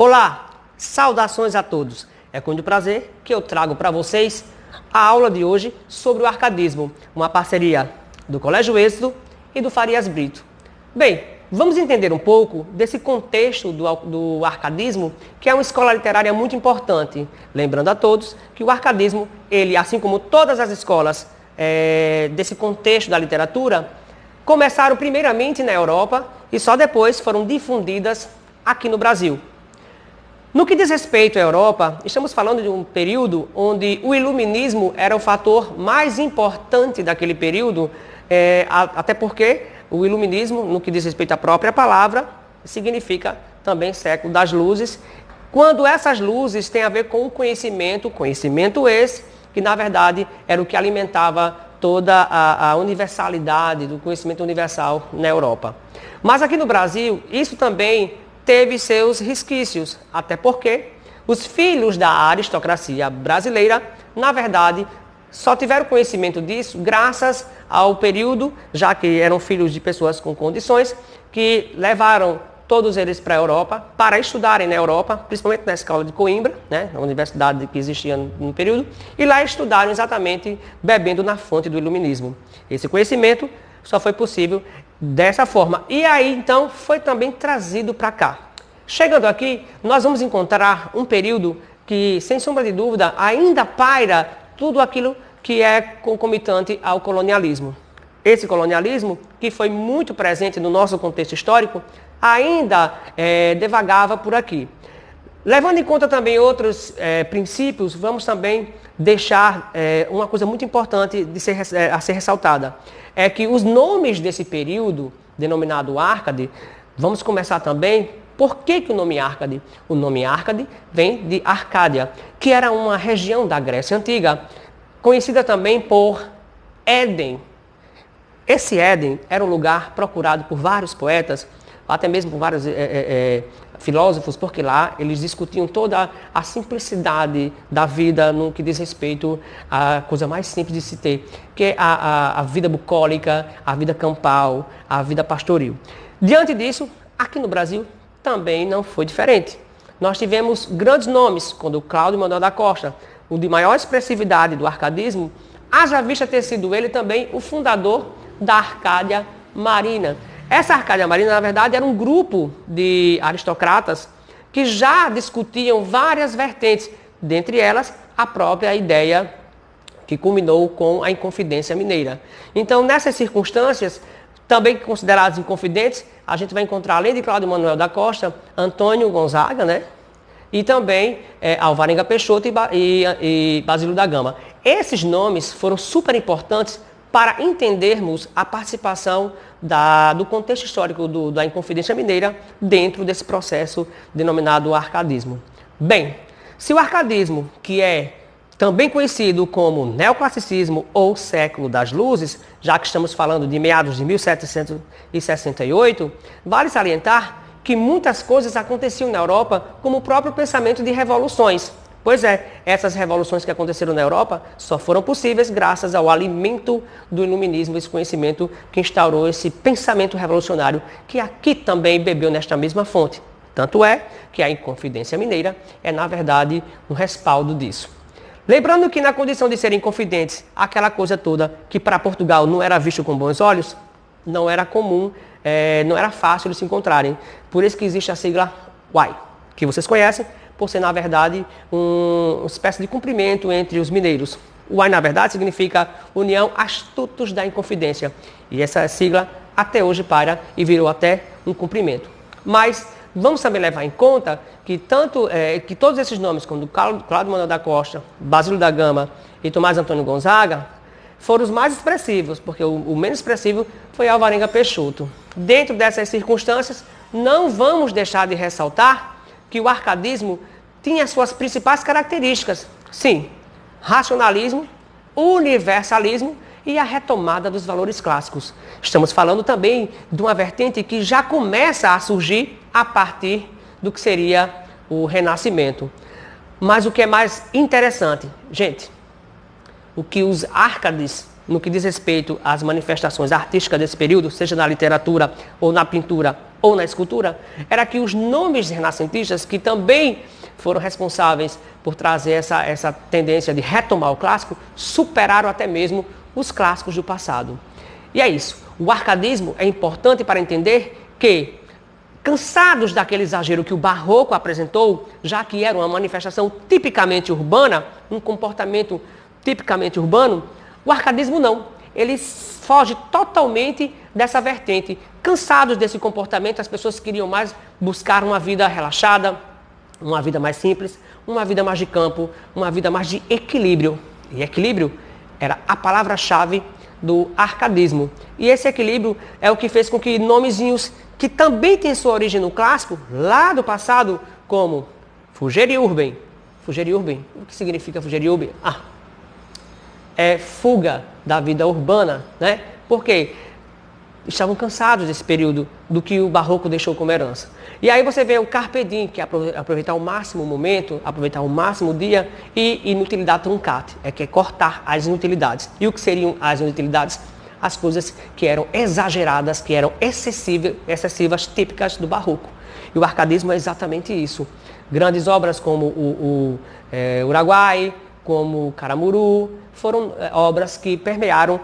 Olá, saudações a todos. É com muito prazer que eu trago para vocês a aula de hoje sobre o arcadismo, uma parceria do Colégio Êxito e do Farias Brito. Bem, vamos entender um pouco desse contexto do arcadismo, que é uma escola literária muito importante. Lembrando a todos que o arcadismo, ele, assim como todas as escolas desse contexto da literatura, começaram primeiramente na Europa e só depois foram difundidas aqui no Brasil. No que diz respeito à Europa, estamos falando de um período onde o iluminismo era o fator mais importante daquele período, até porque o iluminismo, no que diz respeito à própria palavra, significa também século das luzes, quando essas luzes têm a ver com o conhecimento esse, que na verdade era o que alimentava toda a universalidade do conhecimento universal na Europa. Mas aqui no Brasil, isso também teve seus resquícios, até porque os filhos da aristocracia brasileira, na verdade, só tiveram conhecimento disso graças ao período, já que eram filhos de pessoas com condições, que levaram todos eles para a Europa, para estudarem na Europa, principalmente na escola de Coimbra, né, a universidade que existia no período, e lá estudaram exatamente bebendo na fonte do iluminismo. Esse conhecimento só foi possível dessa forma. E aí, então, foi também trazido para cá. Chegando aqui, nós vamos encontrar um período que, sem sombra de dúvida, ainda paira tudo aquilo que é concomitante ao colonialismo. Esse colonialismo, que foi muito presente no nosso contexto histórico, ainda devagava por aqui. Levando em conta também outros princípios, vamos também deixar uma coisa muito importante a ser ressaltada. É que os nomes desse período, denominado Árcade, vamos começar também. Por que o nome Árcade? O nome Árcade vem de Arcádia, que era uma região da Grécia Antiga, conhecida também por Éden. Esse Éden era um lugar procurado por vários poetas, até mesmo por vários filósofos, porque lá eles discutiam toda a simplicidade da vida no que diz respeito à coisa mais simples de se ter, que é a vida bucólica, a vida campal, a vida pastoril. Diante disso, aqui no Brasil também não foi diferente. Nós tivemos grandes nomes, quando Cláudio Manuel da Costa, o de maior expressividade do arcadismo, haja vista ter sido ele também o fundador da Arcádia Marina. Essa Arcádia Marina, na verdade, era um grupo de aristocratas que já discutiam várias vertentes, dentre elas a própria ideia que culminou com a Inconfidência Mineira. Então, nessas circunstâncias, também considerados inconfidentes, a gente vai encontrar, além de Cláudio Manuel da Costa, Antônio Gonzaga, né? E também Alvarenga Peixoto e Basílio da Gama. Esses nomes foram super importantes para entendermos a participação do contexto histórico da Inconfidência Mineira dentro desse processo denominado arcadismo. Bem, se o arcadismo, que é também conhecido como neoclassicismo ou século das luzes, já que estamos falando de meados de 1768, vale salientar que muitas coisas aconteciam na Europa, como o próprio pensamento de revoluções. Pois essas revoluções que aconteceram na Europa só foram possíveis graças ao alimento do iluminismo, esse conhecimento que instaurou esse pensamento revolucionário, que aqui também bebeu nesta mesma fonte. Tanto é que a Inconfidência Mineira é, na verdade, um respaldo disso. Lembrando que na condição de serem confidentes, aquela coisa toda que para Portugal não era visto com bons olhos, não era comum, não era fácil eles se encontrarem. Por isso que existe a sigla UAI, que vocês conhecem, por ser, na verdade, uma espécie de cumprimento entre os mineiros. UAI, na verdade, significa União Astutos da Inconfidência. E essa sigla até hoje paira e virou até um cumprimento. Mas vamos também levar em conta que que todos esses nomes, como Cláudio Manuel da Costa, Basílio da Gama e Tomás Antônio Gonzaga, foram os mais expressivos, porque o menos expressivo foi Alvarenga Peixoto. Dentro dessas circunstâncias, não vamos deixar de ressaltar que o arcadismo tinha suas principais características. Sim, racionalismo, universalismo e a retomada dos valores clássicos. Estamos falando também de uma vertente que já começa a surgir a partir do que seria o Renascimento. Mas o que é mais interessante, gente, o que os árcades no que diz respeito às manifestações artísticas desse período, seja na literatura, ou na pintura, ou na escultura, era que os nomes renascentistas, que também foram responsáveis por trazer essa tendência de retomar o clássico, superaram até mesmo os clássicos do passado. E é isso. O arcadismo é importante para entender que, cansados daquele exagero que o barroco apresentou, já que era uma manifestação tipicamente urbana, um comportamento tipicamente urbano, o arcadismo não. Ele foge totalmente dessa vertente. Cansados desse comportamento, as pessoas queriam mais buscar uma vida relaxada, uma vida mais simples, uma vida mais de campo, uma vida mais de equilíbrio. E equilíbrio era a palavra-chave do arcadismo. E esse equilíbrio é o que fez com que nomezinhos que também têm sua origem no clássico, lá do passado, como Fugere-Urben. Fugere-Urben, o que significa Fugere-Urben? É fuga da vida urbana, né? Porque estavam cansados desse período do que o barroco deixou como herança. E aí você vê o carpe diem, que é aproveitar ao máximo o momento, aproveitar ao máximo o dia, e inutilidade truncate, que é cortar as inutilidades. E o que seriam as inutilidades? As coisas que eram exageradas, que eram excessivas, típicas do barroco. E o arcadismo é exatamente isso. Grandes obras como o Uruguai, como o Caramuru, foram obras que permearam,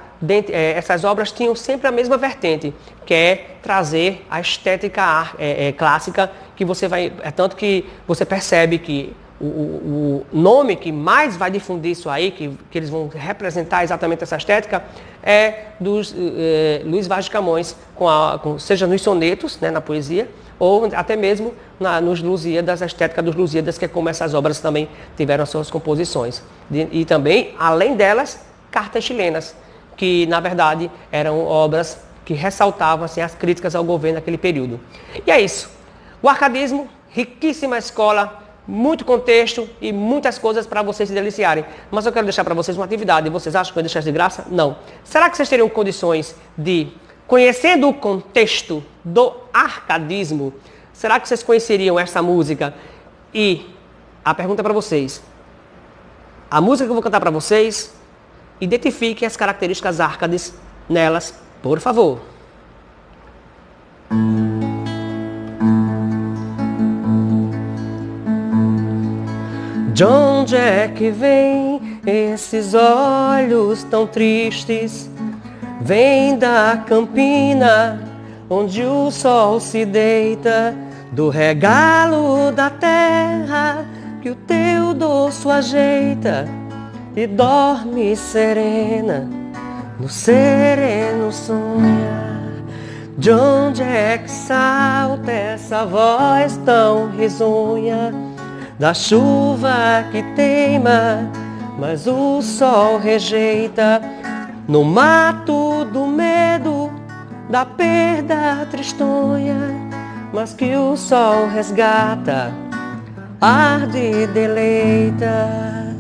essas obras tinham sempre a mesma vertente, que é trazer a estética clássica, que você vai, tanto que você percebe que o nome que mais vai difundir isso aí, que eles vão representar exatamente essa estética, é dos Luís Vaz de Camões, seja nos sonetos, né, na poesia, ou até mesmo nos Lusíadas, a estética dos Lusíadas, que é como essas obras também tiveram as suas composições. E também, além delas, cartas chilenas, que na verdade eram obras que ressaltavam assim, as críticas ao governo naquele período. E é isso. O arcadismo, riquíssima escola, muito contexto e muitas coisas para vocês se deliciarem. Mas eu quero deixar para vocês uma atividade. Vocês acham que eu vou deixar de graça? Não. Será que vocês teriam condições de, conhecendo o contexto do arcadismo, será que vocês conheceriam essa música? E a pergunta é para vocês. A música que eu vou cantar para vocês, identifiquem as características arcades nelas, por favor. De onde é que vem esses olhos tão tristes? Vem da campina, onde o sol se deita, do regalo da terra que o teu dorso ajeita, e dorme serena, no sereno sonha. De onde é que salta essa voz tão risonha? Da chuva que teima, mas o sol rejeita, no mato do medo, da perda tristonha, mas que o sol resgata, arde e deleita.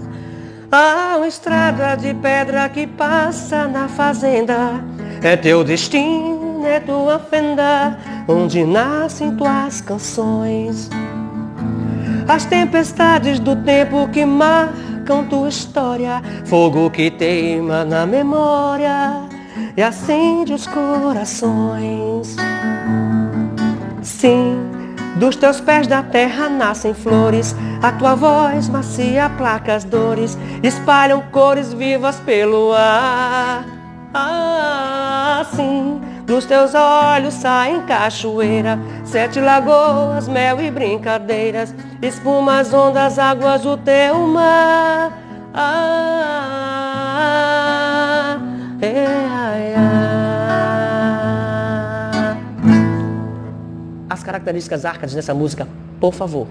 Há uma estrada de pedra que passa na fazenda, é teu destino, é tua fenda, onde nascem tuas canções. As tempestades do tempo que marcam tua história, fogo que teima na memória e acende os corações. Sim, dos teus pés da terra nascem flores, a tua voz macia aplaca as dores, espalham cores vivas pelo ar. Sim, dos teus olhos saem cachoeira, 7 lagoas, mel e brincadeiras, espumas, ondas, águas do teu mar. As características arcades dessa música, por favor.